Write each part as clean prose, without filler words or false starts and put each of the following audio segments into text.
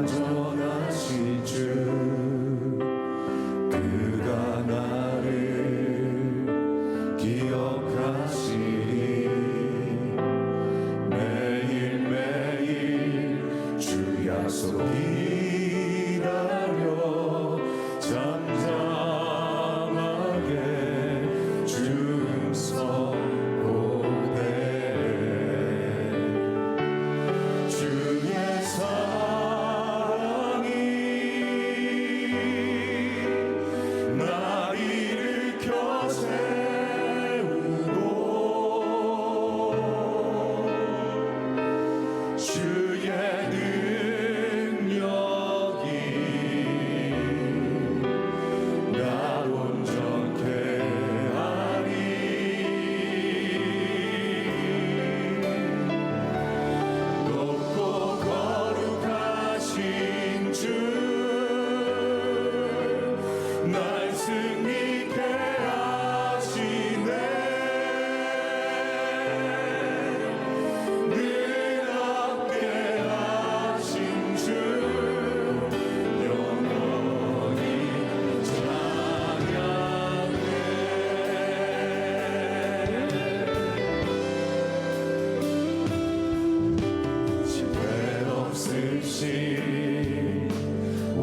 완전하신 주, 그가 나를 기억하시니 매일매일 주 약속 기다려 잠잠하게 주 음성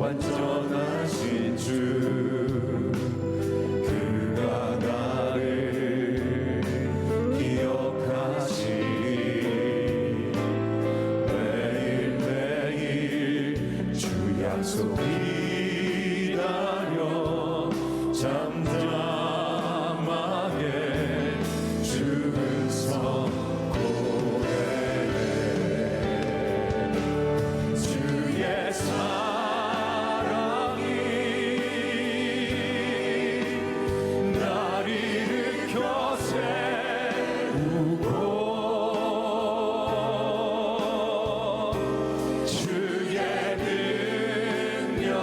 완전하신 주, 그가 나를 기억하시니 매일매일 주 약속 기다려 잠잠하게 주 음성 주의 능력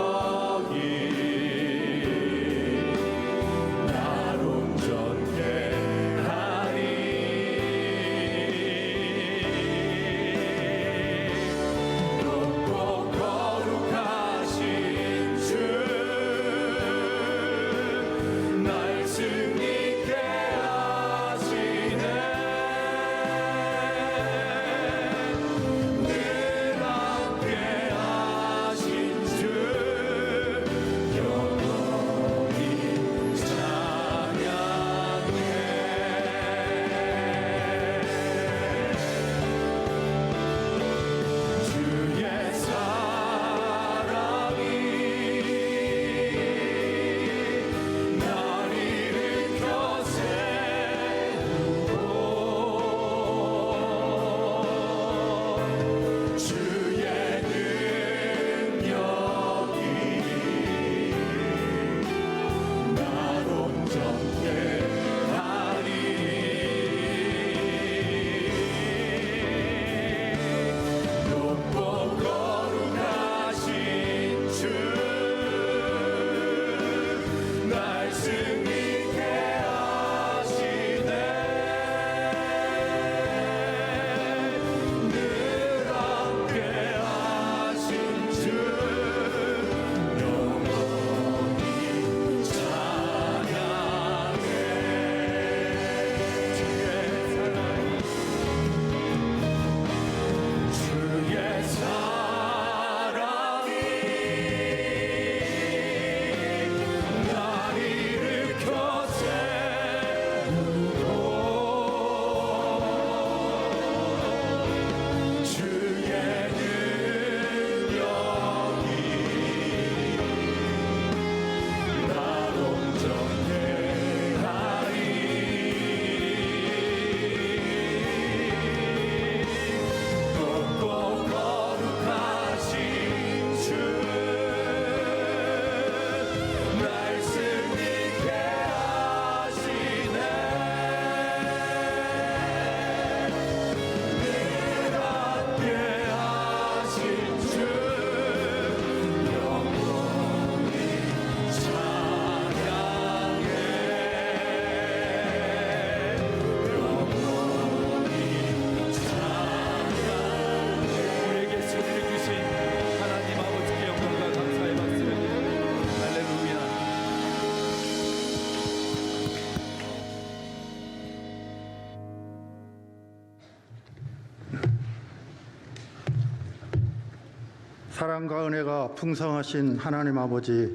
사랑과 은혜가 풍성하신 하나님 아버지,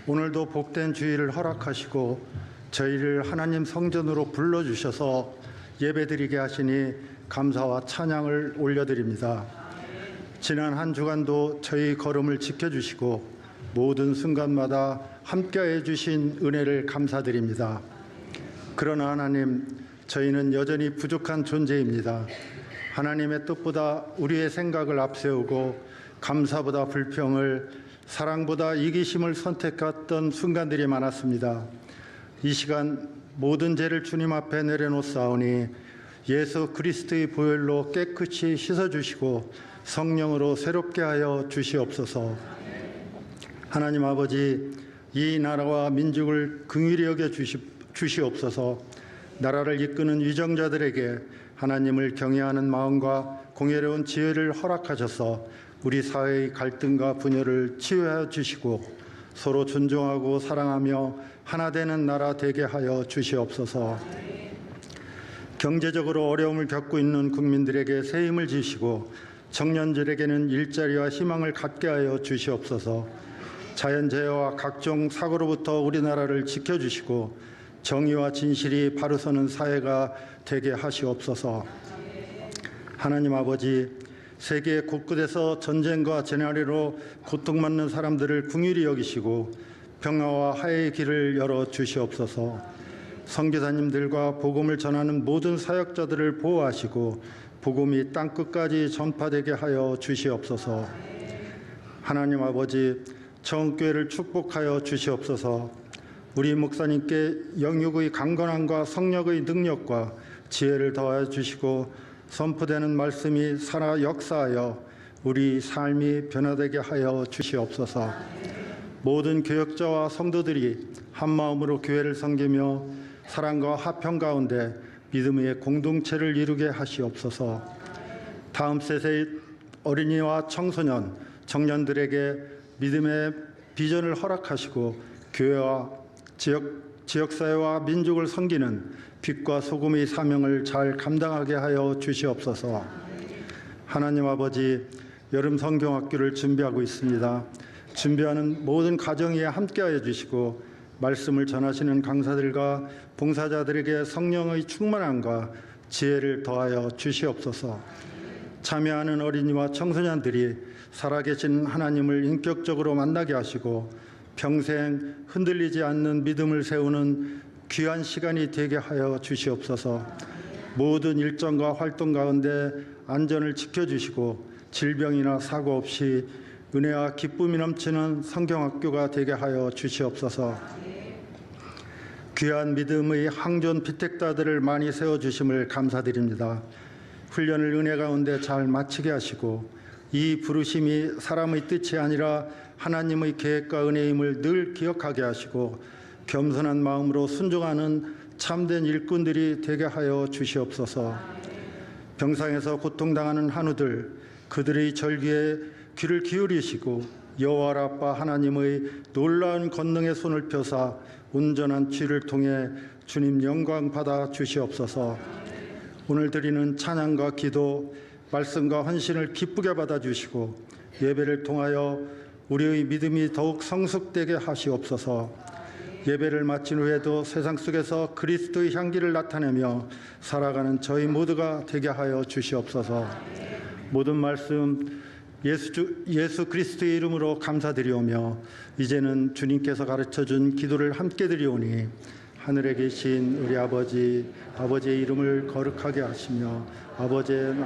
오늘도 복된 주일을 허락하시고 저희를 하나님 성전으로 불러주셔서 예배드리게 하시니 감사와 찬양을 올려드립니다. 지난 한 주간도 저희 걸음을 지켜주시고 모든 순간마다 함께해 주신 은혜를 감사드립니다. 그러나 하나님, 저희는 여전히 부족한 존재입니다. 하나님의 뜻보다 우리의 생각을 앞세우고 감사보다 불평을, 사랑보다 이기심을 선택했던 순간들이 많았습니다. 이 시간 모든 죄를 주님 앞에 내려놓사오니 예수 그리스도의 보혈로 깨끗이 씻어주시고 성령으로 새롭게 하여 주시옵소서. 하나님 아버지, 이 나라와 민족을 긍휼히 여겨 주시옵소서. 나라를 이끄는 위정자들에게 하나님을 경외하는 마음과 공의로운 지혜를 허락하셔서 우리 사회의 갈등과 분열을 치유하여 주시고 서로 존중하고 사랑하며 하나 되는 나라 되게 하여 주시옵소서. 경제적으로 어려움을 겪고 있는 국민들에게 새 힘을 주시고 청년들에게는 일자리와 희망을 갖게 하여 주시옵소서. 자연재해와 각종 사고로부터 우리나라를 지켜주시고 정의와 진실이 바로 서는 사회가 되게 하시옵소서. 하나님 아버지, 세계 곳곳에서 전쟁과 재난으로 고통받는 사람들을 긍휼히 여기시고 평화와 화해의 길을 열어 주시옵소서. 선교사님들과 복음을 전하는 모든 사역자들을 보호하시고 복음이 땅끝까지 전파되게 하여 주시옵소서. 하나님 아버지, 정교회를 축복하여 주시옵소서. 우리 목사님께 영육의 강건함과 성령의 능력과 지혜를 더하여 주시고 선포되는 말씀이 살아 역사하여 우리 삶이 변화되게 하여 주시옵소서. 모든 교역자와 성도들이 한마음으로 교회를 섬기며 사랑과 화평 가운데 믿음의 공동체를 이루게 하시옵소서. 다음 세대의 어린이와 청소년, 청년들에게 믿음의 비전을 허락하시고 교회와 지역사회와 민족을 섬기는 빛과 소금의 사명을 잘 감당하게 하여 주시옵소서. 하나님 아버지, 여름 성경학교를 준비하고 있습니다. 준비하는 모든 가정에 함께하여 주시고 말씀을 전하시는 강사들과 봉사자들에게 성령의 충만함과 지혜를 더하여 주시옵소서. 참여하는 어린이와 청소년들이 살아계신 하나님을 인격적으로 만나게 하시고 평생 흔들리지 않는 믿음을 세우는 귀한 시간이 되게 하여 주시옵소서. 모든 일정과 활동 가운데 안전을 지켜주시고 질병이나 사고 없이 은혜와 기쁨이 넘치는 성경학교가 되게 하여 주시옵소서. 귀한 믿음의 항존 피택다들을 많이 세워주심을 감사드립니다. 훈련을 은혜 가운데 잘 마치게 하시고 이 부르심이 사람의 뜻이 아니라 하나님의 계획과 은혜임을 늘 기억하게 하시고 겸손한 마음으로 순종하는 참된 일꾼들이 되게 하여 주시옵소서. 병상에서 고통당하는 한우들, 그들의 절기에 귀를 기울이시고 여호와 라파 하나님의 놀라운 권능의 손을 펴사 온전한 치유를 통해 주님 영광 받아 주시옵소서. 오늘 드리는 찬양과 기도, 말씀과 헌신을 기쁘게 받아주시고 예배를 통하여 우리의 믿음이 더욱 성숙되게 하시옵소서. 예배를 마친 후에도 세상 속에서 그리스도의 향기를 나타내며 살아가는 저희 모두가 되게 하여 주시옵소서. 모든 말씀 예수 그리스도의 이름으로 감사드리오며 이제는 주님께서 가르쳐준 기도를 함께 드리오니 하늘에 계신 우리 아버지의 이름을 거룩하게 하시며 아버지의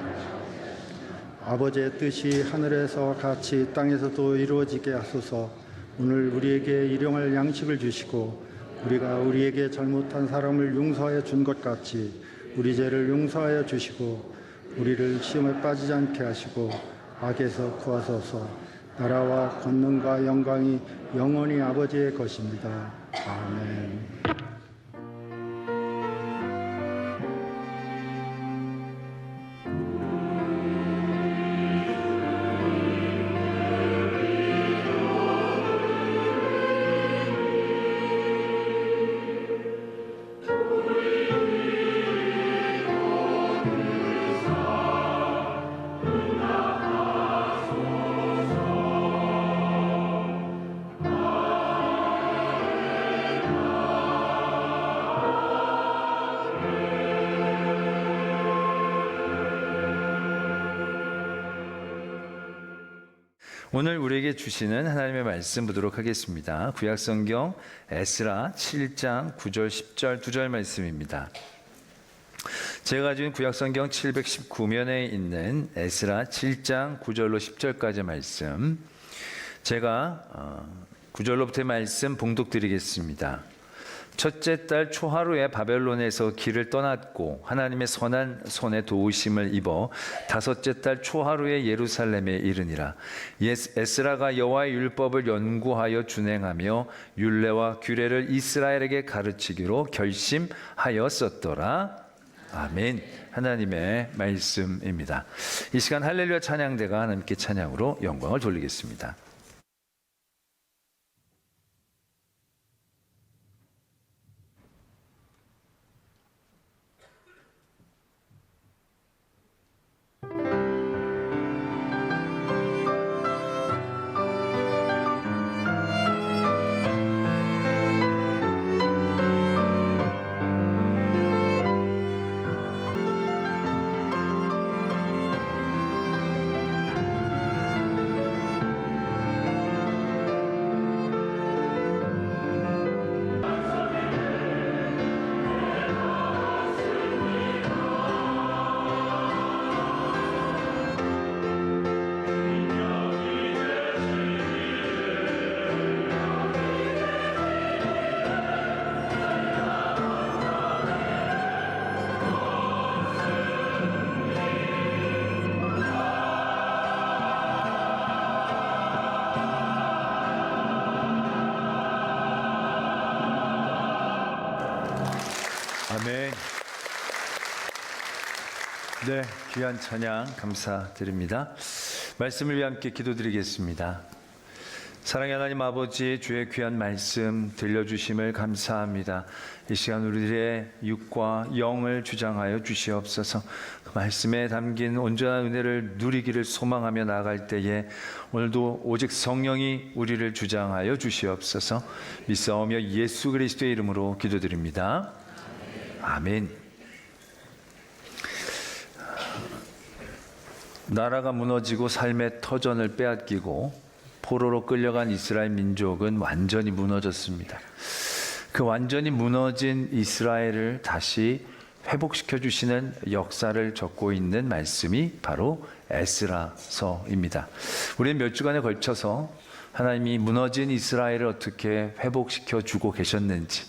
뜻이 하늘에서 같이 땅에서도 이루어지게 하소서. 오늘 우리에게 일용할 양식을 주시고 우리가 우리에게 잘못한 사람을 용서하여 준 것 같이 우리 죄를 용서하여 주시고 우리를 시험에 빠지지 않게 하시고 악에서 구하소서. 나라와 권능과 영광이 영원히 아버지의 것입니다. 아멘. 나가소서. 오늘 우리에게 주시는 하나님의 말씀 보도록 하겠습니다. 구약성경 에스라 7장 9절 10절 2절 말씀입니다. 제가 가진 구약성경 719면에 있는 에스라 7장 9절로 10절까지 말씀, 제가 9절로부터의 말씀 봉독드리겠습니다. 첫째 달 초하루에 바벨론에서 길을 떠났고 하나님의 선한 손에 도우심을 입어 다섯째 달 초하루에 예루살렘에 이르니라. 에스라가 여호와의 율법을 연구하여 준행하며 율례와 규례를 이스라엘에게 가르치기로 결심하였었더라. 아멘. 하나님의 말씀입니다. 이 시간 할렐루야 찬양대가 하나님께 찬양으로 영광을 돌리겠습니다. 아멘. 네, 귀한 찬양 감사드립니다. 말씀을 위해 함께 기도드리겠습니다. 사랑의 하나님 아버지, 주의 귀한 말씀 들려주심을 감사합니다. 이 시간 우리들의 육과 영을 주장하여 주시옵소서. 그 말씀에 담긴 온전한 은혜를 누리기를 소망하며 나아갈 때에 오늘도 오직 성령이 우리를 주장하여 주시옵소서. 믿사오며 예수 그리스도의 이름으로 기도드립니다. 아멘. 나라가 무너지고 삶의 터전을 빼앗기고 포로로 끌려간 이스라엘 민족은 완전히 무너졌습니다. 그 완전히 무너진 이스라엘을 다시 회복시켜 주시는 역사를 적고 있는 말씀이 바로 에스라서입니다. 우리는 몇 주간에 걸쳐서 하나님이 무너진 이스라엘을 어떻게 회복시켜 주고 계셨는지,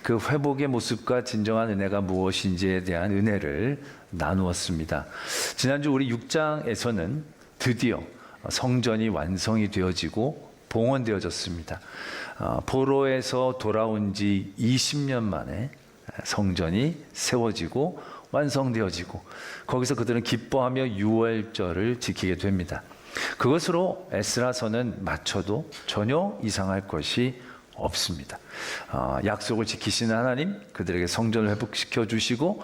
그 회복의 모습과 진정한 은혜가 무엇인지에 대한 은혜를 나누었습니다. 지난주 우리 6장에서는 드디어 성전이 완성이 되어지고 봉헌되어졌습니다. 포로에서 돌아온 지 20년 만에 성전이 세워지고 완성되어지고 거기서 그들은 기뻐하며 유월절을 지키게 됩니다. 그것으로 에스라서는 마쳐도 전혀 이상할 것이 없습니다. 약속을 지키시는 하나님, 그들에게 성전을 회복시켜 주시고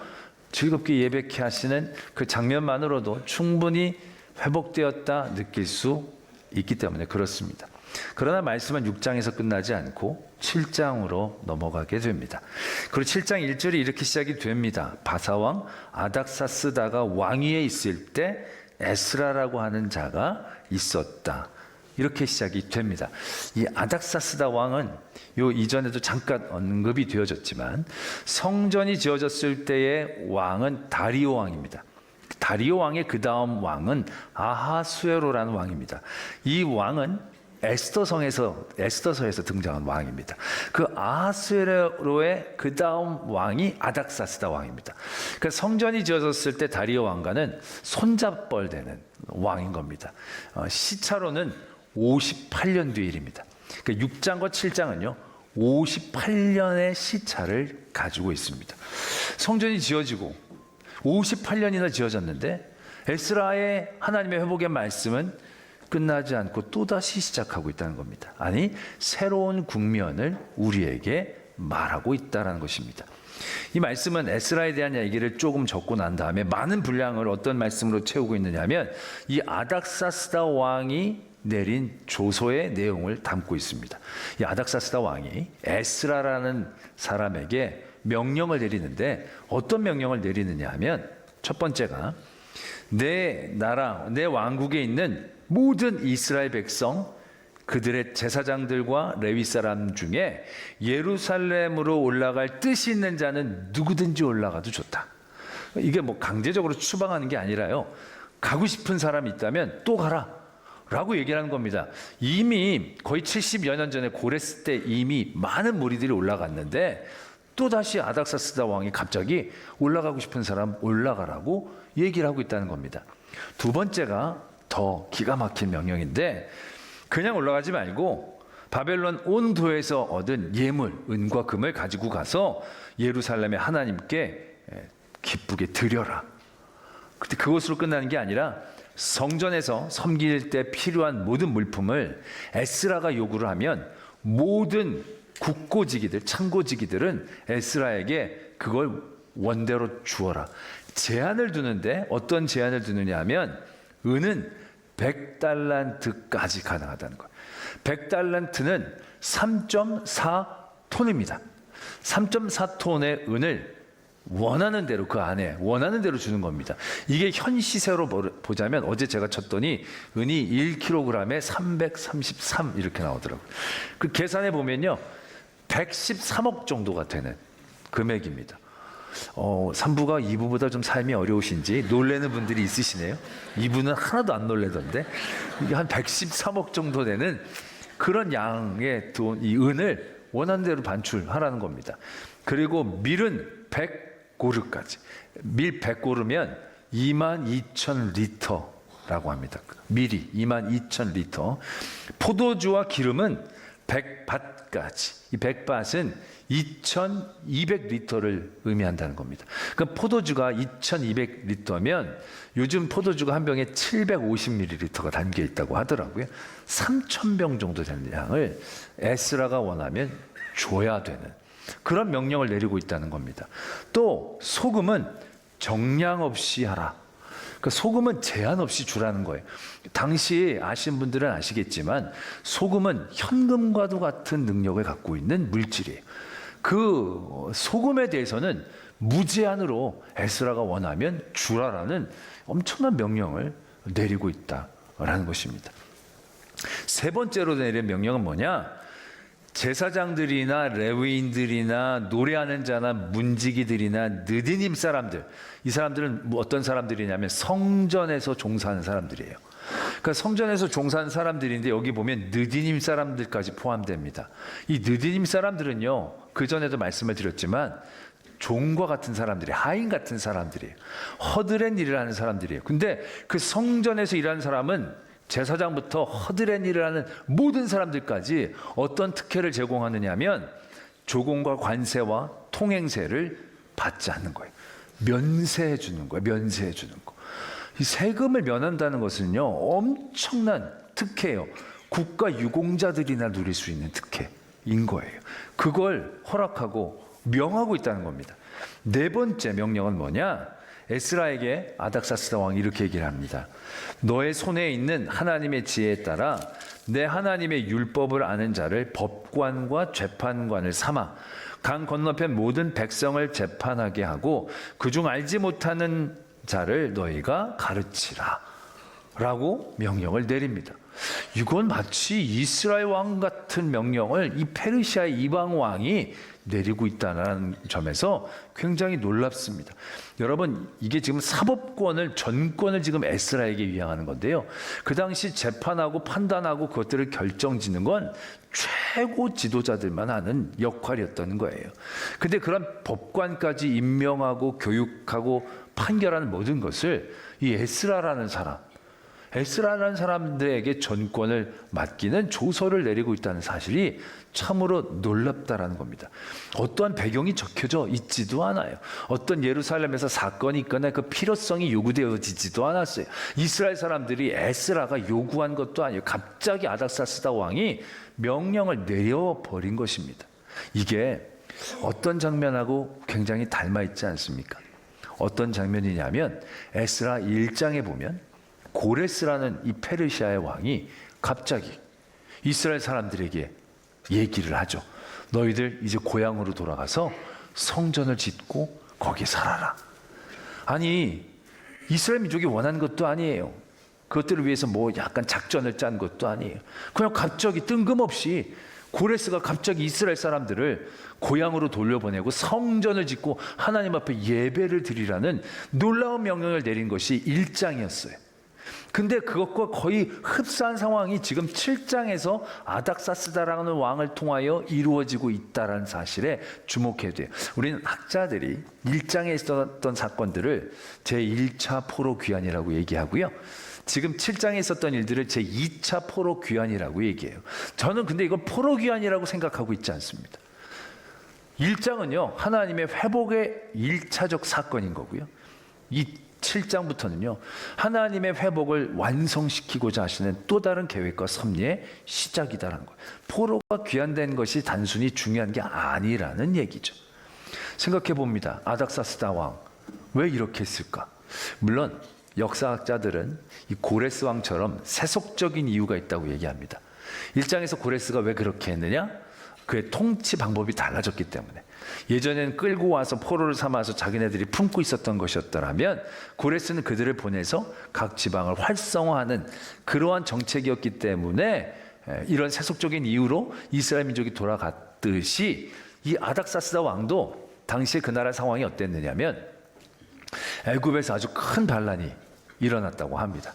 즐겁게 예배케 하시는 그 장면만으로도 충분히 회복되었다 느낄 수 있기 때문에 그렇습니다. 그러나 말씀은 6장에서 끝나지 않고 7장으로 넘어가게 됩니다. 그리고 7장 1절이 이렇게 시작이 됩니다. 바사왕 아닥사스다가 왕위에 있을 때 에스라라고 하는 자가 있었다. 이렇게 시작이 됩니다. 이 아닥사스다 왕은 요 이전에도 잠깐 언급이 되어졌지만 성전이 지어졌을 때의 왕은 다리오 왕입니다. 다리오 왕의 그 다음 왕은 아하수에로라는 왕입니다. 이 왕은 에스더서에서 등장한 왕입니다. 그 아하수에로의 그 다음 왕이 아닥사스다 왕입니다. 그러니까 성전이 지어졌을 때 다리오 왕과는 손잡벌되는 왕인 겁니다. 시차로는 58년 뒤의 일입니다. 그러니까 6장과 7장은요 58년의 시차를 가지고 있습니다. 성전이 지어지고 58년이나 지어졌는데 에스라의 하나님의 회복의 말씀은 끝나지 않고 또다시 시작하고 있다는 겁니다. 아니, 새로운 국면을 우리에게 말하고 있다는 것입니다. 이 말씀은 에스라에 대한 얘기를 조금 적고 난 다음에 많은 분량을 어떤 말씀으로 채우고 있느냐 하면 이 아닥사스다 왕이 내린 조서의 내용을 담고 있습니다. 이 아닥사스다 왕이 에스라라는 사람에게 명령을 내리는데 어떤 명령을 내리느냐 하면 첫 번째가 내 나라, 내 왕국에 있는 모든 이스라엘 백성 그들의 제사장들과 레위 사람 중에 예루살렘으로 올라갈 뜻이 있는 자는 누구든지 올라가도 좋다. 이게 뭐 강제적으로 추방하는 게 아니라요. 가고 싶은 사람이 있다면 또 가라 라고 얘기하는 겁니다. 이미 거의 70여 년 전에 고레스 때 이미 많은 무리들이 올라갔는데 또다시 아닥사스다 왕이 갑자기 올라가고 싶은 사람 올라가라고 얘기를 하고 있다는 겁니다. 두 번째가 더 기가 막힌 명령인데, 그냥 올라가지 말고 바벨론 온 도에서 얻은 예물, 은과 금을 가지고 가서 예루살렘의 하나님께 기쁘게 드려라. 근데 그것으로 끝나는 게 아니라 성전에서 섬길 때 필요한 모든 물품을 에스라가 요구를 하면 모든 국고지기들, 창고지기들은 에스라에게 그걸 원대로 주어라. 제한을 두는데 어떤 제한을 두느냐 하면 은은 100달란트까지 가능하다는 거예요. 100달란트는 3.4톤입니다. 3.4톤의 은을 원하는 대로, 그 안에 원하는 대로 주는 겁니다. 이게 현 시세로 보자면 어제 제가 쳤더니 은이 1kg에 333 이렇게 나오더라고요. 그 계산해 보면요 113억 정도가 되는 금액입니다. 3부가 2부보다 좀 삶이 어려우신지 놀래는 분들이 있으시네요. 2부는 하나도 안 놀래던데 이게 한 113억 정도 되는 그런 양의 돈, 이 은을 원하는 대로 반출하라는 겁니다. 그리고 밀은 100고르까지. 밀 100고르면 22,000리터라고 합니다. 밀이 22,000리터. 포도주와 기름은 100밭까지. 이 100밭은 2,200리터를 의미한다는 겁니다. 그럼 포도주가 2,200리터면 요즘 포도주가 한 병에 750ml가 담겨 있다고 하더라고요. 3,000병 정도 되는 양을 에스라가 원하면 줘야 되는 그런 명령을 내리고 있다는 겁니다. 또 소금은 정량 없이 하라. 그러니까 소금은 제한 없이 주라는 거예요. 당시 아시는 분들은 아시겠지만 소금은 현금과도 같은 능력을 갖고 있는 물질이에요. 그 소금에 대해서는 무제한으로 에스라가 원하면 주라라는 엄청난 명령을 내리고 있다라는 것입니다. 세 번째로 내린 명령은 뭐냐? 제사장들이나 레위인들이나 노래하는 자나 문지기들이나 느디님 사람들, 이 사람들은 어떤 사람들이냐면 성전에서 종사하는 사람들이에요. 그러니까 성전에서 종사하는 사람들인데 여기 보면 느디님 사람들까지 포함됩니다. 이 느디님 사람들은요, 그 전에도 말씀을 드렸지만 종과 같은 사람들이, 하인 같은 사람들이에요. 허드렛 일을 하는 사람들이에요. 근데 그 성전에서 일하는 사람은 제사장부터 허드렛 일을 하는 모든 사람들까지 어떤 특혜를 제공하느냐 하면 조공과 관세와 통행세를 받지 않는 거예요. 면세해 주는 거예요. 면세해 주는 거. 이 세금을 면한다는 것은요 엄청난 특혜예요. 국가 유공자들이나 누릴 수 있는 특혜인 거예요. 그걸 허락하고 명하고 있다는 겁니다. 네 번째 명령은 뭐냐? 에스라에게 아닥사스다 왕이 이렇게 얘기를 합니다. 너의 손에 있는 하나님의 지혜에 따라 내 하나님의 율법을 아는 자를 법관과 재판관을 삼아 강 건너편 모든 백성을 재판하게 하고 그중 알지 못하는 자를 너희가 가르치라 라고 명령을 내립니다. 이건 마치 이스라엘 왕 같은 명령을 이 페르시아의 이방 왕이 내리고 있다는 점에서 굉장히 놀랍습니다. 여러분, 이게 지금 사법권을, 전권을 지금 에스라에게 위양하는 건데요. 그 당시 재판하고 판단하고 그것들을 결정짓는 건 최고 지도자들만 하는 역할이었던 거예요. 근데 그런 법관까지 임명하고 교육하고 판결하는 모든 것을 이 에스라라는 사람들에게 전권을 맡기는 조서를 내리고 있다는 사실이 참으로 놀랍다라는 겁니다. 어떠한 배경이 적혀져 있지도 않아요. 어떤 예루살렘에서 사건이 있거나 그 필요성이 요구되어지지도 않았어요. 이스라엘 사람들이 에스라가 요구한 것도 아니에요. 갑자기 아닥사스다 왕이 명령을 내려버린 것입니다. 이게 어떤 장면하고 굉장히 닮아있지 않습니까? 어떤 장면이냐면 에스라 1장에 보면 고레스라는 이 페르시아의 왕이 갑자기 이스라엘 사람들에게 얘기를 하죠. 너희들 이제 고향으로 돌아가서 성전을 짓고 거기 살아라. 아니, 이스라엘 민족이 원하는 것도 아니에요. 그것들을 위해서 뭐 약간 작전을 짠 것도 아니에요. 그냥 갑자기 뜬금없이 고레스가 갑자기 이스라엘 사람들을 고향으로 돌려보내고 성전을 짓고 하나님 앞에 예배를 드리라는 놀라운 명령을 내린 것이 1장이었어요. 근데 그것과 거의 흡사한 상황이 지금 7장에서 아닥사스다라는 왕을 통하여 이루어지고 있다는 사실에 주목해야 돼요. 우리는 학자들이 1장에 있었던 사건들을 제1차 포로 귀환이라고 얘기하고요. 지금 7장에 있었던 일들을 제2차 포로 귀환이라고 얘기해요. 저는 근데 이걸 포로 귀환이라고 생각하고 있지 않습니다. 1장은요, 하나님의 회복의 1차적 사건인 거고요. 이 7장부터는요, 하나님의 회복을 완성시키고자 하시는 또 다른 계획과 섭리의 시작이다라는 거예요. 포로가 귀환된 것이 단순히 중요한 게 아니라는 얘기죠. 생각해 봅니다. 아닥사스다 왕, 왜 이렇게 했을까? 물론 역사학자들은 이 고레스 왕처럼 세속적인 이유가 있다고 얘기합니다. 1장에서 고레스가 왜 그렇게 했느냐? 그의 통치 방법이 달라졌기 때문에. 예전에는 끌고 와서 포로를 삼아서 자기네들이 품고 있었던 것이었더라면 고레스는 그들을 보내서 각 지방을 활성화하는 그러한 정책이었기 때문에 이런 세속적인 이유로 이스라엘 민족이 돌아갔듯이 이 아닥사스다 왕도 당시에 그 나라 상황이 어땠느냐면 애굽에서 아주 큰 반란이 일어났다고 합니다.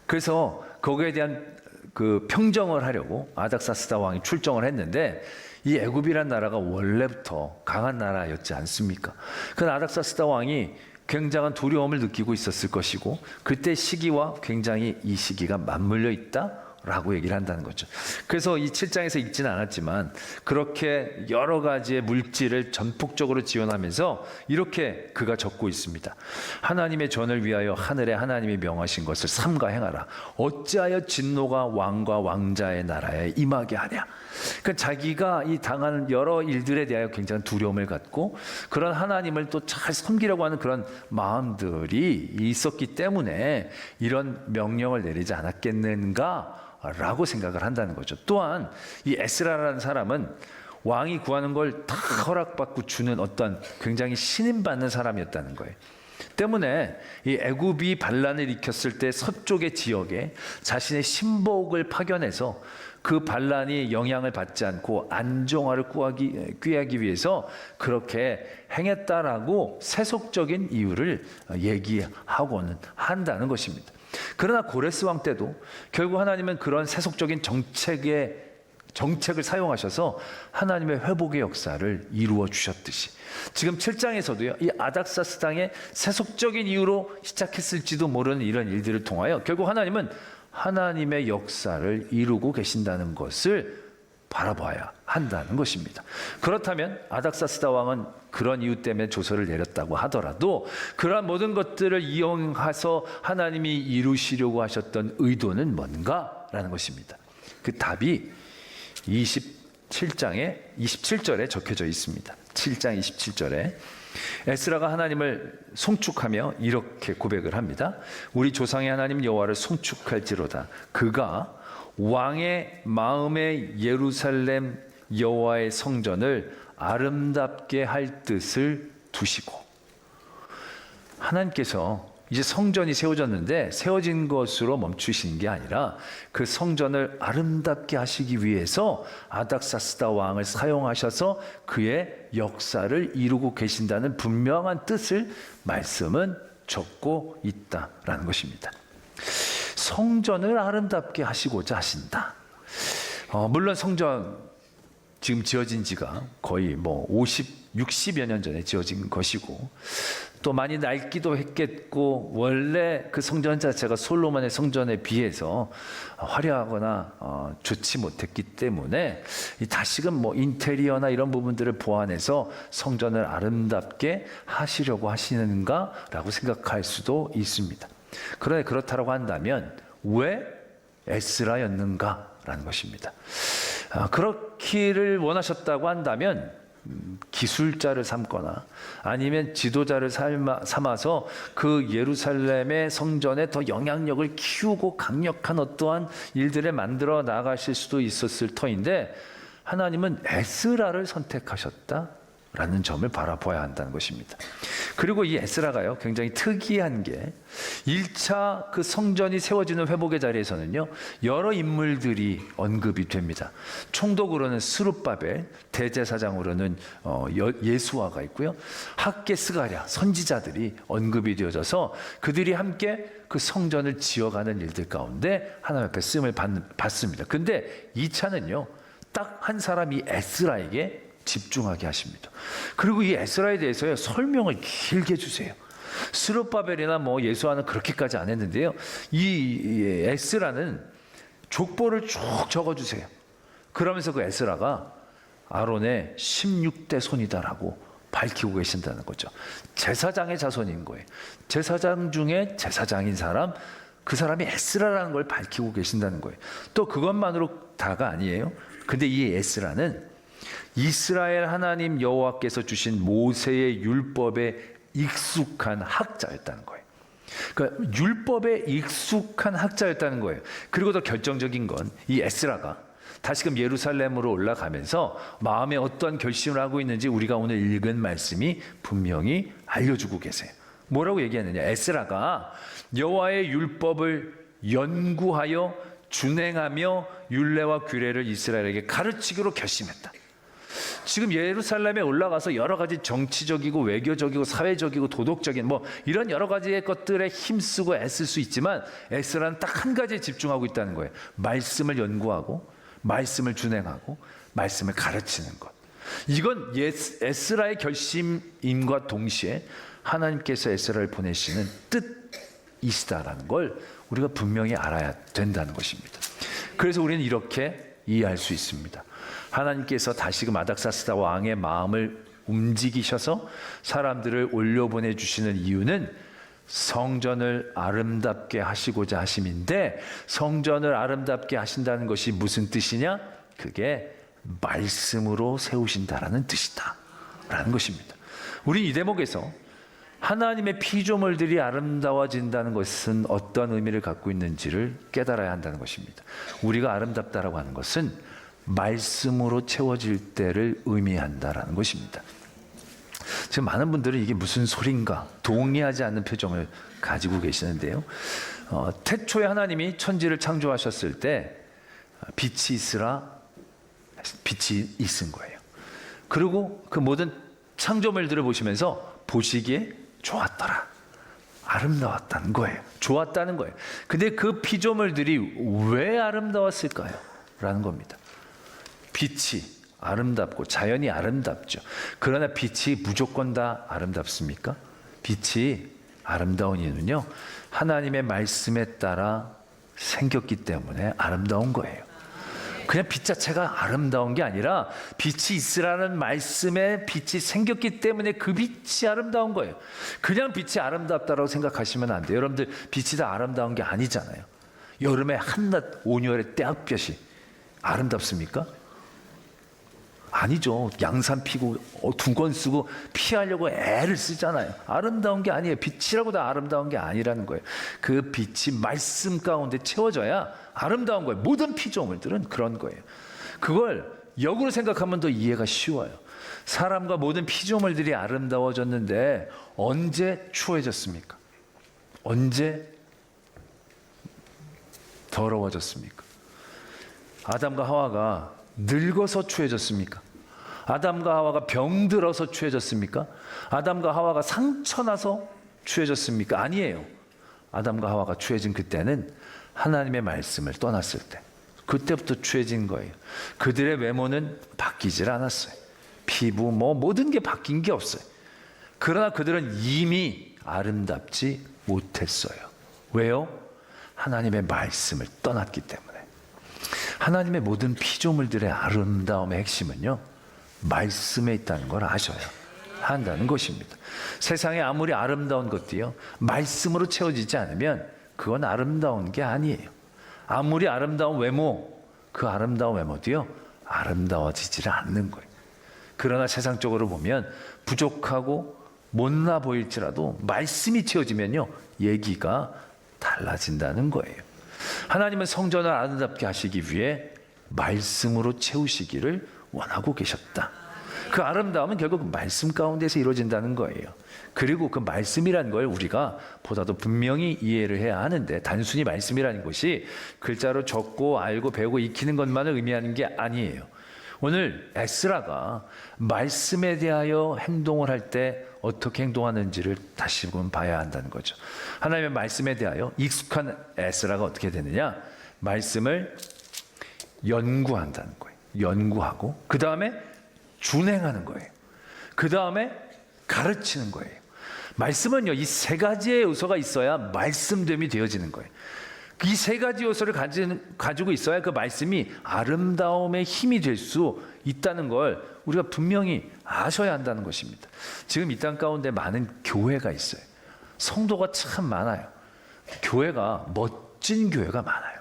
그래서 거기에 대한 그 평정을 하려고 아닥사스다 왕이 출정을 했는데 이 애굽이란 나라가 원래부터 강한 나라였지 않습니까? 그 아닥사스다 왕이 굉장한 두려움을 느끼고 있었을 것이고 그때 시기와 굉장히 이 시기가 맞물려 있다라고 얘기를 한다는 거죠. 그래서 이 7장에서 읽지는 않았지만 그렇게 여러 가지의 물질을 전폭적으로 지원하면서 이렇게 그가 적고 있습니다. 하나님의 전을 위하여 하늘에 하나님이 명하신 것을 삼가 행하라. 어찌하여 진노가 왕과 왕자의 나라에 임하게 하냐. 그러니까 자기가 이 당하는 여러 일들에 대하여 굉장히 두려움을 갖고 그런 하나님을 또 잘 섬기려고 하는 그런 마음들이 있었기 때문에 이런 명령을 내리지 않았겠는가 라고 생각을 한다는 거죠. 또한 이 에스라라는 사람은 왕이 구하는 걸 다 허락받고 주는 어떤 굉장히 신임받는 사람이었다는 거예요. 때문에 이 애굽이 반란을 일으켰을 때 서쪽의 지역에 자신의 신복을 파견해서 그 반란이 영향을 받지 않고 안정화를 꾀하기 위해서 그렇게 행했다라고 세속적인 이유를 얘기하고는 한다는 것입니다. 그러나 고레스 왕 때도 결국 하나님은 그런 세속적인 정책을 사용하셔서 하나님의 회복의 역사를 이루어 주셨듯이 지금 7장에서도요, 이 아닥사스 당의 세속적인 이유로 시작했을지도 모르는 이런 일들을 통하여 결국 하나님은 하나님의 역사를 이루고 계신다는 것을 바라봐야 한다는 것입니다. 그렇다면 아닥사스다 왕은 그런 이유 때문에 조서를 내렸다고 하더라도 그러한 모든 것들을 이용해서 하나님이 이루시려고 하셨던 의도는 뭔가라는 것입니다. 그 답이 27장에 27절에 적혀져 있습니다. 7장 27절에 에스라가 하나님을 송축하며 이렇게 고백을 합니다. 우리 조상의 하나님 여호와를 송축할지로다. 그가 왕의 마음에 예루살렘 여호와의 성전을 아름답게 할 뜻을 두시고, 하나님께서 이제 성전이 세워졌는데 세워진 것으로 멈추시는 게 아니라 그 성전을 아름답게 하시기 위해서 아닥사스다 왕을 사용하셔서 그의 역사를 이루고 계신다는 분명한 뜻을 말씀은 적고 있다라는 것입니다. 성전을 아름답게 하시고자 하신다. 물론 성전 지금 지어진 지가 거의 60여 년 전에 지어진 것이고 또 많이 낡기도 했겠고 원래 그 성전 자체가 솔로몬의 성전에 비해서 화려하거나 좋지 못했기 때문에 다시금 인테리어나 이런 부분들을 보완해서 성전을 아름답게 하시려고 하시는가라고 생각할 수도 있습니다. 그러나 그렇다고 한다면 왜 에스라였는가라는 것입니다. 그렇기를 원하셨다고 한다면 기술자를 삼거나 아니면 지도자를 삼아서 그 예루살렘의 성전에 더 영향력을 키우고 강력한 어떠한 일들을 만들어 나가실 수도 있었을 터인데 하나님은 에스라를 선택하셨다라는 점을 바라봐야 한다는 것입니다. 그리고 이 에스라가요, 굉장히 특이한 게 1차 그 성전이 세워지는 회복의 자리에서는요, 여러 인물들이 언급이 됩니다. 총독으로는 스룹바벨, 대제사장으로는 예수아가 있고요. 학계 스가랴, 선지자들이 언급이 되어져서 그들이 함께 그 성전을 지어가는 일들 가운데 하나님 앞에 쓰임을 받습니다. 근데 2차는요, 딱 한 사람이 에스라에게 집중하게 하십니다. 그리고 이 에스라에 대해서 설명을 길게 주세요. 스룹바벨이나 뭐 예수아는 그렇게까지 안 했는데요. 이 에스라는 족보를 쭉 적어주세요. 그러면서 그 에스라가 아론의 16대 손이다라고 밝히고 계신다는 거죠. 제사장의 자손인 거예요. 제사장 중에 제사장인 사람, 그 사람이 에스라라는 걸 밝히고 계신다는 거예요. 또 그것만으로 다가 아니에요. 근데 이 에스라는 이스라엘 하나님 여호와께서 주신 모세의 율법에 익숙한 학자였다는 거예요. 그러니까 율법에 익숙한 학자였다는 거예요. 그리고 더 결정적인 건 이 에스라가 다시금 예루살렘으로 올라가면서 마음에 어떤 결심을 하고 있는지 우리가 오늘 읽은 말씀이 분명히 알려주고 계세요. 뭐라고 얘기하느냐? 에스라가 여호와의 율법을 연구하여 준행하며 율례와 규례를 이스라엘에게 가르치기로 결심했다. 지금 예루살렘에 올라가서 여러 가지 정치적이고 외교적이고 사회적이고 도덕적인 뭐 이런 여러 가지의 것들에 힘쓰고 애쓸 수 있지만 에스라는 딱 한 가지에 집중하고 있다는 거예요. 말씀을 연구하고 말씀을 준행하고 말씀을 가르치는 것. 이건 에스라의 결심임과 동시에 하나님께서 에스라를 보내시는 뜻이시다라는 걸 우리가 분명히 알아야 된다는 것입니다. 그래서 우리는 이렇게 이해할 수 있습니다. 하나님께서 다시금 아닥사스다 왕의 마음을 움직이셔서 사람들을 올려보내 주시는 이유는 성전을 아름답게 하시고자 하심인데, 성전을 아름답게 하신다는 것이 무슨 뜻이냐? 그게 말씀으로 세우신다라는 뜻이다 라는 것입니다. 우린 이 대목에서 하나님의 피조물들이 아름다워진다는 것은 어떤 의미를 갖고 있는지를 깨달아야 한다는 것입니다. 우리가 아름답다라고 하는 것은 말씀으로 채워질 때를 의미한다라는 것입니다. 지금 많은 분들은 이게 무슨 소린가 동의하지 않는 표정을 가지고 계시는데요. 태초에 하나님이 천지를 창조하셨을 때 빛이 있으라, 빛이 있은 거예요. 그리고 그 모든 창조물들을 보시면서 보시기에 좋았더라, 아름다웠다는 거예요. 좋았다는 거예요. 근데 그 피조물들이 왜 아름다웠을까요? 라는 겁니다. 빛이 아름답고 자연이 아름답죠. 그러나 빛이 무조건 다 아름답습니까? 빛이 아름다운 이유는요, 하나님의 말씀에 따라 생겼기 때문에 아름다운 거예요. 그냥 빛 자체가 아름다운 게 아니라 빛이 있으라는 말씀에 빛이 생겼기 때문에 그 빛이 아름다운 거예요. 그냥 빛이 아름답다라고 생각하시면 안 돼요. 여러분들, 빛이 다 아름다운 게 아니잖아요. 여름에 한낮 온열의 떼학볕이 아름답습니까? 아니죠. 양산 피고 두건 쓰고 피하려고 애를 쓰잖아요. 아름다운 게 아니에요. 빛이라고 다 아름다운 게 아니라는 거예요. 그 빛이 말씀 가운데 채워져야 아름다운 거예요. 모든 피조물들은 그런 거예요. 그걸 역으로 생각하면 더 이해가 쉬워요. 사람과 모든 피조물들이 아름다워졌는데 언제 추해졌습니까? 언제 더러워졌습니까? 아담과 하와가 늙어서 추해졌습니까? 아담과 하와가 병들어서 추해졌습니까? 아담과 하와가 상처나서 추해졌습니까? 아니에요. 아담과 하와가 추해진 그때는 하나님의 말씀을 떠났을 때, 그때부터 추해진 거예요. 그들의 외모는 바뀌질 않았어요. 피부 모든 게 바뀐 게 없어요. 그러나 그들은 이미 아름답지 못했어요. 왜요? 하나님의 말씀을 떠났기 때문에. 하나님의 모든 피조물들의 아름다움의 핵심은요, 말씀에 있다는 걸 아셔야 한다는 것입니다. 세상에 아무리 아름다운 것도요, 말씀으로 채워지지 않으면 그건 아름다운 게 아니에요. 아무리 아름다운 외모, 그 아름다운 외모도요, 아름다워지지를 않는 거예요. 그러나 세상적으로 보면 부족하고 못나 보일지라도 말씀이 채워지면요, 얘기가 달라진다는 거예요. 하나님은 성전을 아름답게 하시기 위해 말씀으로 채우시기를 원하고 계셨다. 그 아름다움은 결국 말씀 가운데서 이루어진다는 거예요. 그리고 그 말씀이라는 걸 우리가 보다도 분명히 이해를 해야 하는데, 단순히 말씀이라는 것이 글자로 적고 알고 배우고 익히는 것만을 의미하는 게 아니에요. 오늘 에스라가 말씀에 대하여 행동을 할 때 어떻게 행동하는지를 다시금 봐야 한다는 거죠. 하나님의 말씀에 대하여 익숙한 에스라가 어떻게 되느냐? 말씀을 연구한다는 거예요. 연구하고 그 다음에 준행하는 거예요. 그 다음에 가르치는 거예요. 말씀은요, 이 세 가지의 요소가 있어야 말씀됨이 되어지는 거예요. 이 세 가지 요소를 가지고 있어야 그 말씀이 아름다움의 힘이 될 수 있다는 걸 우리가 분명히 아셔야 한다는 것입니다. 지금 이 땅 가운데 많은 교회가 있어요. 성도가 참 많아요. 교회가 멋진 교회가 많아요.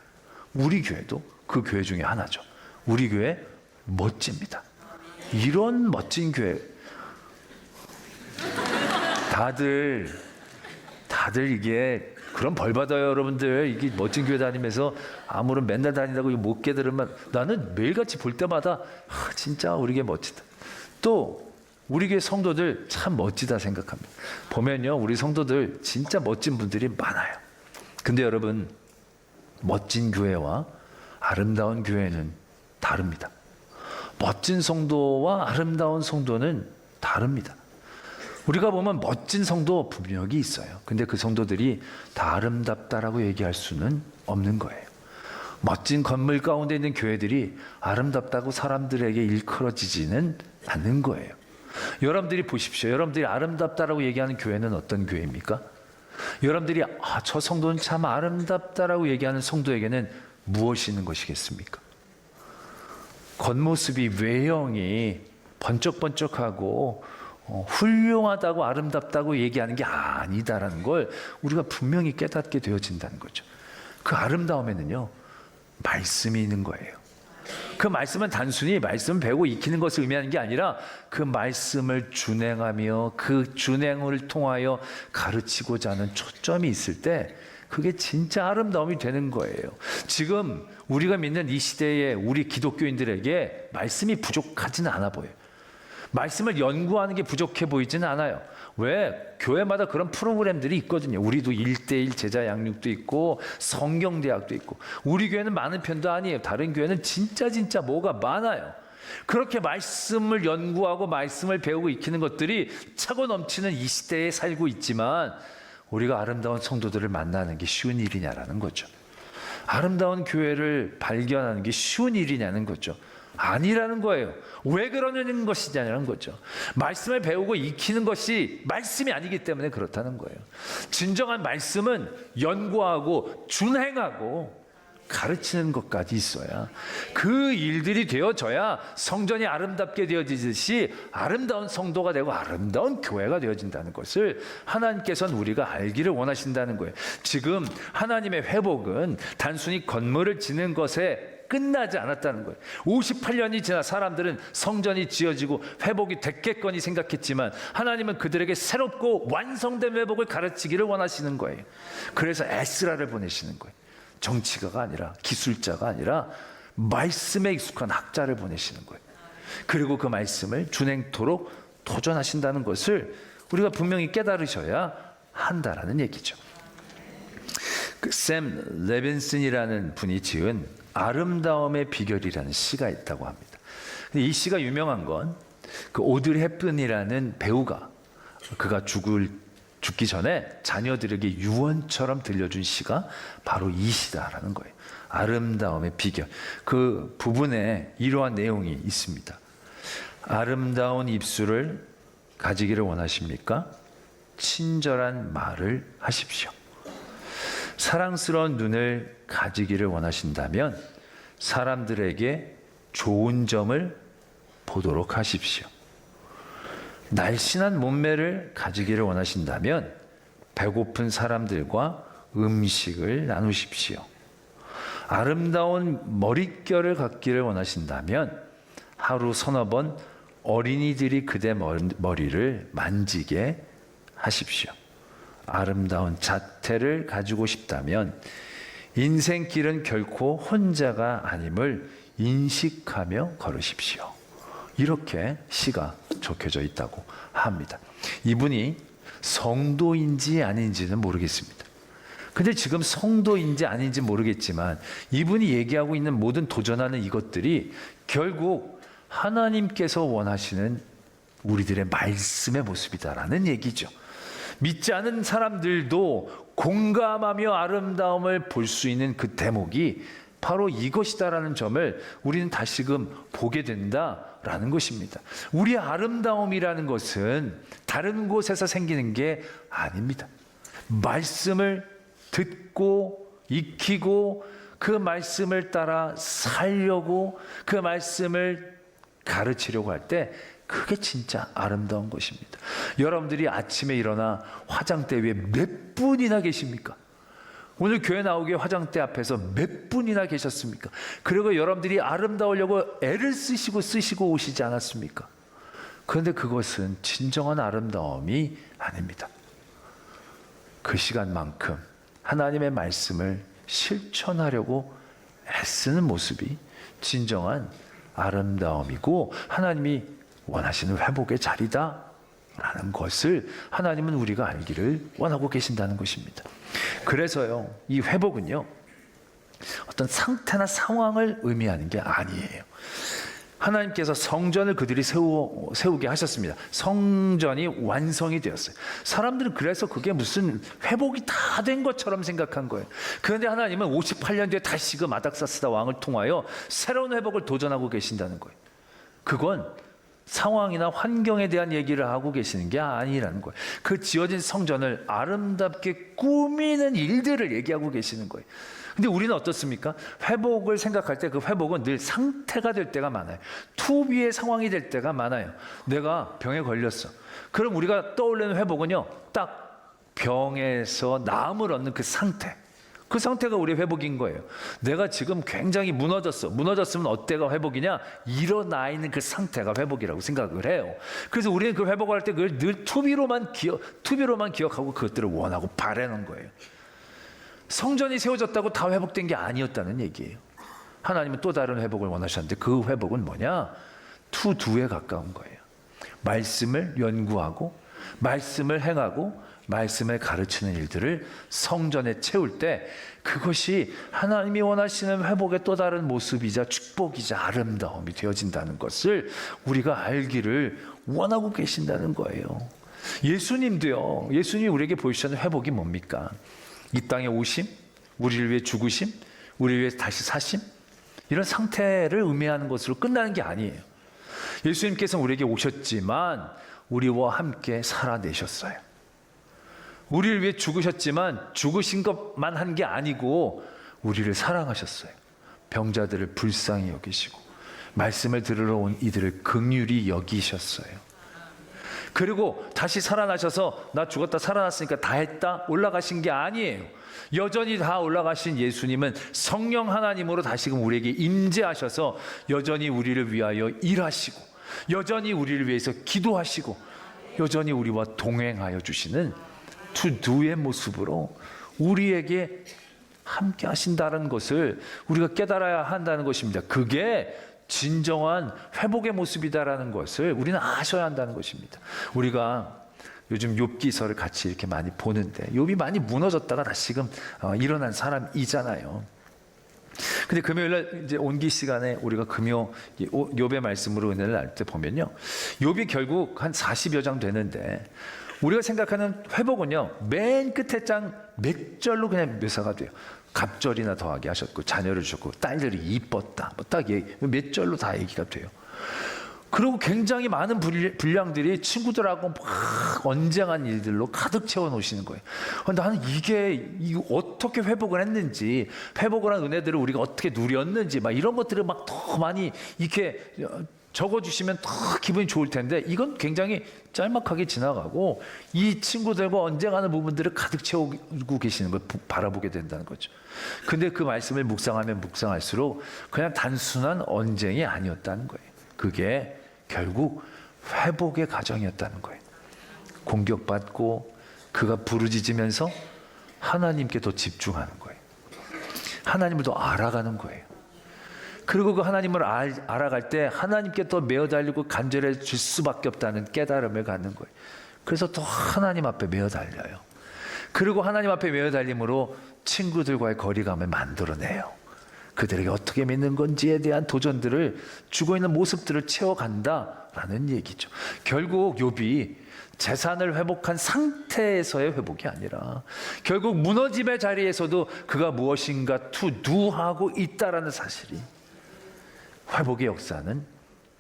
우리 교회도 그 교회 중에 하나죠. 우리 교회 멋집니다. 이런 멋진 교회, 다들 이게 그런 벌 받아요, 여러분들. 이게 멋진 교회 다니면서 아무런 맨날 다닌다고 못 깨달으면, 나는 매일같이 볼 때마다 진짜 우리 교회 멋지다. 또 우리 교회 성도들 참 멋지다 생각합니다. 보면요, 우리 성도들 진짜 멋진 분들이 많아요. 근데 여러분, 멋진 교회와 아름다운 교회는 다릅니다. 멋진 성도와 아름다운 성도는 다릅니다. 우리가 보면 멋진 성도 분명히 있어요. 근데 그 성도들이 다 아름답다라고 얘기할 수는 없는 거예요. 멋진 건물 가운데 있는 교회들이 아름답다고 사람들에게 일컬어지지는 않는 거예요. 여러분들이 보십시오. 여러분들이 아름답다라고 얘기하는 교회는 어떤 교회입니까? 여러분들이 저 성도는 참 아름답다라고 얘기하는 성도에게는 무엇이 있는 것이겠습니까? 겉모습이, 외형이 번쩍번쩍하고 훌륭하다고 아름답다고 얘기하는 게 아니다라는 걸 우리가 분명히 깨닫게 되어진다는 거죠. 그 아름다움에는요, 말씀이 있는 거예요. 그 말씀은 단순히 말씀 배우고 익히는 것을 의미하는 게 아니라 그 말씀을 준행하며 그 준행을 통하여 가르치고자 하는 초점이 있을 때 그게 진짜 아름다움이 되는 거예요. 지금 우리가 믿는 이 시대에 우리 기독교인들에게 말씀이 부족하지는 않아 보여요. 말씀을 연구하는 게 부족해 보이지는 않아요. 왜? 교회마다 그런 프로그램들이 있거든요. 우리도 1:1 제자 양육도 있고 성경대학도 있고. 우리 교회는 많은 편도 아니에요. 다른 교회는 진짜 뭐가 많아요. 그렇게 말씀을 연구하고 말씀을 배우고 익히는 것들이 차고 넘치는 이 시대에 살고 있지만, 우리가 아름다운 성도들을 만나는 게 쉬운 일이냐라는 거죠. 아름다운 교회를 발견하는 게 쉬운 일이냐는 거죠. 아니라는 거예요. 왜 그러는 것이냐는 거죠. 말씀을 배우고 익히는 것이 말씀이 아니기 때문에 그렇다는 거예요. 진정한 말씀은 연구하고 준행하고 가르치는 것까지 있어야, 그 일들이 되어져야 성전이 아름답게 되어지듯이 아름다운 성도가 되고 아름다운 교회가 되어진다는 것을 하나님께서는 우리가 알기를 원하신다는 거예요. 지금 하나님의 회복은 단순히 건물을 짓는 것에 끝나지 않았다는 거예요. 58년이 지나 사람들은 성전이 지어지고 회복이 됐겠거니 생각했지만, 하나님은 그들에게 새롭고 완성된 회복을 가르치기를 원하시는 거예요. 그래서 에스라를 보내시는 거예요. 정치가가 아니라, 기술자가 아니라 말씀에 익숙한 학자를 보내시는 거예요. 그리고 그 말씀을 준행토록 도전하신다는 것을 우리가 분명히 깨달으셔야 한다라는 얘기죠. 샘 레빈슨이라는 분이 지은 아름다움의 비결이라는 시가 있다고 합니다. 이 시가 유명한 건 그 오드리 헵번이라는 배우가, 그가 죽기 전에 자녀들에게 유언처럼 들려준 시가 바로 이 시다라는 거예요. 아름다움의 비결. 그 부분에 이러한 내용이 있습니다. 아름다운 입술을 가지기를 원하십니까? 친절한 말을 하십시오. 사랑스러운 눈을 가지기를 원하신다면 사람들에게 좋은 점을 보도록 하십시오. 날씬한 몸매를 가지기를 원하신다면 배고픈 사람들과 음식을 나누십시오. 아름다운 머릿결을 갖기를 원하신다면 하루 서너 번 어린이들이 그대 머리를 만지게 하십시오. 아름다운 자태를 가지고 싶다면 인생길은 결코 혼자가 아님을 인식하며 걸으십시오. 이렇게 시가 적혀져 있다고 합니다. 이분이 성도인지 아닌지는 모르겠습니다. 근데 지금 성도인지 아닌지 모르겠지만 이분이 얘기하고 있는 모든 도전하는 이것들이 결국 하나님께서 원하시는 우리들의 말씀의 모습이다라는 얘기죠. 믿지 않은 사람들도 공감하며 아름다움을 볼 수 있는 그 대목이 바로 이것이다라는 점을 우리는 다시금 보게 된다라는 것입니다. 우리의 아름다움이라는 것은 다른 곳에서 생기는 게 아닙니다. 말씀을 듣고 익히고 그 말씀을 따라 살려고 그 말씀을 가르치려고 할 때 그게 진짜 아름다운 것입니다. 여러분들이 아침에 일어나 화장대 위에 몇 분이나 계십니까? 오늘 교회 나오기에 화장대 앞에서 몇 분이나 계셨습니까? 그리고 여러분들이 아름다우려고 애를 쓰시고 오시지 않았습니까? 그런데 그것은 진정한 아름다움이 아닙니다. 그 시간만큼 하나님의 말씀을 실천하려고 애쓰는 모습이 진정한 아름다움이고 하나님이 원하시는 회복의 자리다라는 것을 하나님은 우리가 알기를 원하고 계신다는 것입니다. 그래서요, 이 회복은요, 어떤 상태나 상황을 의미하는 게 아니에요. 하나님께서 성전을 그들이 세우게 하셨습니다. 성전이 완성이 되었어요. 사람들은 그래서 그게 무슨 회복이 다 된 것처럼 생각한 거예요. 그런데 하나님은 58년 뒤에 다시금 아닥사스다 왕을 통하여 새로운 회복을 도전하고 계신다는 거예요. 그건 상황이나 환경에 대한 얘기를 하고 계시는 게 아니라는 거예요. 그 지어진 성전을 아름답게 꾸미는 일들을 얘기하고 계시는 거예요. 근데 우리는 어떻습니까? 회복을 생각할 때 그 회복은 늘 상태가 될 때가 많아요. 투비의 상황이 될 때가 많아요. 내가 병에 걸렸어. 그럼 우리가 떠올리는 회복은요, 딱 병에서 나음을 얻는 그 상태. 그 상태가 우리의 회복인 거예요. 내가 지금 굉장히 무너졌어. 무너졌으면 어때가 회복이냐? 일어나 있는 그 상태가 회복이라고 생각을 해요. 그래서 우리는 그 회복을 할 때 그걸 늘 투비로만 기억하고 그것들을 원하고 바라는 거예요. 성전이 세워졌다고 다 회복된 게 아니었다는 얘기예요. 하나님은 또 다른 회복을 원하셨는데 그 회복은 뭐냐? 투두에 가까운 거예요. 말씀을 연구하고 말씀을 행하고 말씀을 가르치는 일들을 성전에 채울 때 그것이 하나님이 원하시는 회복의 또 다른 모습이자 축복이자 아름다움이 되어진다는 것을 우리가 알기를 원하고 계신다는 거예요. 예수님도요. 예수님이 우리에게 보여주시는 회복이 뭡니까? 이 땅에 오심, 우리를 위해 죽으심, 우리를 위해 다시 사심, 이런 상태를 의미하는 것으로 끝나는 게 아니에요. 예수님께서는 우리에게 오셨지만 우리와 함께 살아내셨어요. 우리를 위해 죽으셨지만 죽으신 것만 한 게 아니고 우리를 사랑하셨어요. 병자들을 불쌍히 여기시고 말씀을 들으러 온 이들을 긍휼히 여기셨어요. 그리고 다시 살아나셔서 나 죽었다 살아났으니까 다 했다 올라가신 게 아니에요. 여전히 다 올라가신 예수님은 성령 하나님으로 다시금 우리에게 임재하셔서 여전히 우리를 위하여 일하시고 여전히 우리를 위해서 기도하시고 여전히 우리와 동행하여 주시는 투두의 모습으로 우리에게 함께 하신다는 것을 우리가 깨달아야 한다는 것입니다. 그게 진정한 회복의 모습이다라는 것을 우리는 아셔야 한다는 것입니다. 우리가 요즘 욥기서를 같이 이렇게 많이 보는데 욥이 많이 무너졌다가 다시금 일어난 사람이잖아요. 근데 금요일날 이제 온기 시간에 우리가 욥의 말씀으로 은혜를 나눌 때 보면요, 욥이 결국 한 40여 장 되는데 우리가 생각하는 회복은요, 맨 끝에 장 몇 절로 그냥 묘사가 돼요. 갑절이나 더하게 하셨고 자녀를 주셨고 딸들이 이뻤다. 뭐 딱 몇 절로 다 얘기가 돼요. 그리고 굉장히 많은 분량들이 친구들하고 막 언쟁한 일들로 가득 채워 놓으시는 거예요. 그런데 나는 이게 어떻게 회복을 했는지, 회복을 한 은혜들을 우리가 어떻게 누렸는지, 막 이런 것들을 막 더 많이 이렇게 적어주시면 더 기분이 좋을 텐데 이건 굉장히 짤막하게 지나가고 이 친구들과 언쟁하는 부분들을 가득 채우고 계시는 걸 바라보게 된다는 거죠. 근데 그 말씀을 묵상하면 묵상할수록 그냥 단순한 언쟁이 아니었다는 거예요. 그게 결국 회복의 과정이었다는 거예요. 공격받고 그가 부르짖으면서 하나님께 더 집중하는 거예요. 하나님을 더 알아가는 거예요. 그리고 그 하나님을 알아갈 때 하나님께 더 매어 달리고 간절해질 수밖에 없다는 깨달음을 갖는 거예요. 그래서 더 하나님 앞에 매어 달려요. 그리고 하나님 앞에 매어 달림으로 친구들과의 거리감을 만들어내요. 그들에게 어떻게 믿는 건지에 대한 도전들을 주고 있는 모습들을 채워간다라는 얘기죠. 결국 욥이 재산을 회복한 상태에서의 회복이 아니라 결국 무너짐의 자리에서도 그가 무엇인가 투두하고 있다라는 사실이, 회복의 역사는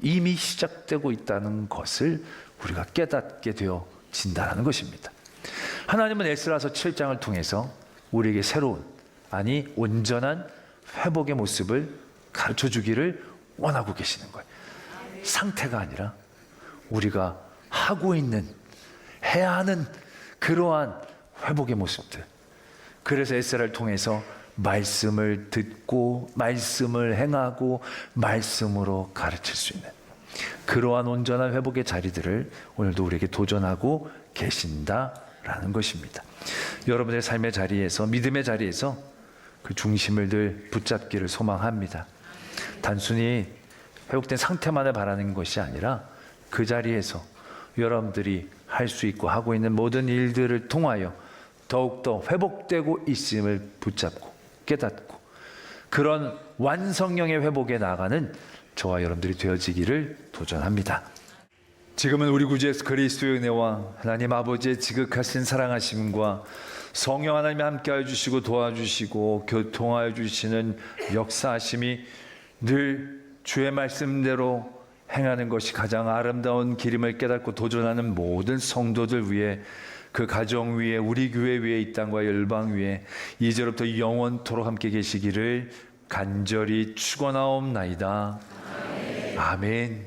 이미 시작되고 있다는 것을 우리가 깨닫게 되어진다는 것입니다. 하나님은 에스라서 7장을 통해서 우리에게 새로운, 아니 온전한 회복의 모습을 가르쳐 주기를 원하고 계시는 거예요. 상태가 아니라 우리가 하고 있는, 해야 하는 그러한 회복의 모습들. 그래서 에스라를 통해서 말씀을 듣고 말씀을 행하고 말씀으로 가르칠 수 있는 그러한 온전한 회복의 자리들을 오늘도 우리에게 도전하고 계신다라는 것입니다. 여러분의 삶의 자리에서, 믿음의 자리에서 그 중심을 늘 붙잡기를 소망합니다. 단순히 회복된 상태만을 바라는 것이 아니라 그 자리에서 여러분들이 할 수 있고 하고 있는 모든 일들을 통하여 더욱더 회복되고 있음을 붙잡고 깨닫고 그런 완성형의 회복에 나아가는 저와 여러분들이 되어지기를 도전합니다. 지금은 우리 구주 예수 그리스도의 은혜와 하나님 아버지의 지극하신 사랑하심과 성령 하나님이 함께하여 주시고 도와주시고 교통하여 주시는 역사하심이 늘 주의 말씀대로 행하는 것이 가장 아름다운 길임을 깨닫고 도전하는 모든 성도들 위해, 그 가정 위에, 우리 교회 위에, 이 땅과 열방 위에 이제로부터 영원토록 함께 계시기를 간절히 축원하옵나이다. 아멘.